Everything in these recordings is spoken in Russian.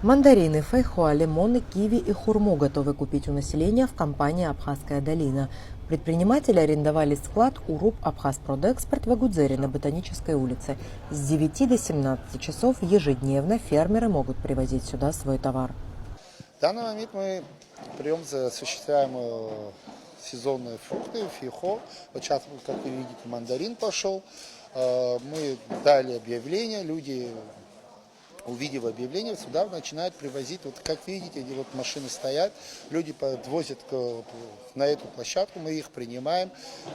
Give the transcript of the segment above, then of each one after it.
Мандарины, фейхоа, лимоны, киви и хурму готовы купить у населения в компании «Абхазская долина». Предприниматели арендовали склад у РУП «Абхазпродэкспорт» в Агудзере на Ботанической улице. С 9 до 17 часов ежедневно фермеры могут привозить сюда свой товар. В данный момент мы осуществляем сезонные фрукты, фихо. Вот сейчас, как вы видите, мандарин пошел. Мы дали объявление, люди, увидев объявление, сюда начинают привозить. Вот как видите, вот машины стоят, люди подвозят на эту площадку, мы их принимаем.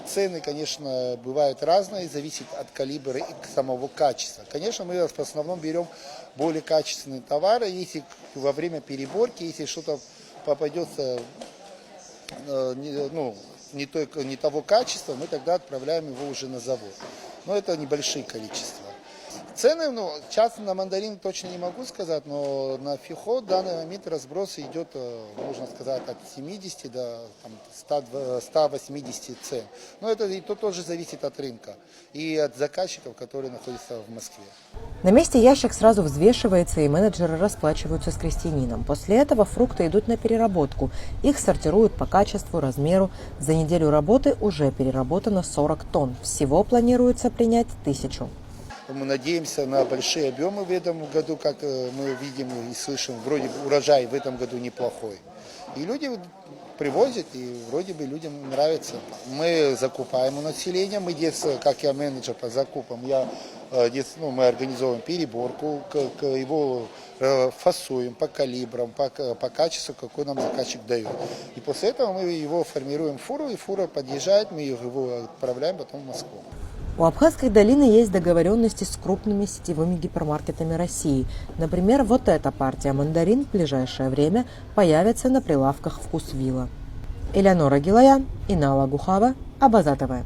Цены, конечно, бывают разные, зависит от калибра и самого качества. Конечно, мы в основном берем более качественные товары. Если во время переборки, если что-то попадется не того качества, мы тогда отправляем его уже на завод. Но это небольшие количества. Цены, сейчас на мандарин точно не могу сказать, но на фихо в данный момент разброс идет, можно сказать, от 70 до 180 цен. Но это и то тоже зависит от рынка и от заказчиков, которые находятся в Москве. На месте ящик сразу взвешивается, и менеджеры расплачиваются с крестьянином. После этого фрукты идут на переработку. Их сортируют по качеству, размеру. За неделю работы уже переработано 40 тонн. Всего планируется принять 1000. Мы надеемся на большие объемы в этом году, как мы видим и слышим, вроде бы урожай в этом году неплохой. И люди привозят, и вроде бы людям нравится. Мы закупаем у населения, мы здесь, как я менеджер по закупам, мы организовываем переборку, его фасуем по калибрам, по качеству, какой нам заказчик дает. И после этого мы его формируем в фуру, и фура подъезжает, мы его отправляем потом в Москву. У Абхазской долины есть договоренности с крупными сетевыми гипермаркетами России. Например, вот эта партия мандарин в ближайшее время появится на прилавках «Вкусвилла». Элеонора Гилаян, Инала Гухава, Абаза ТВ.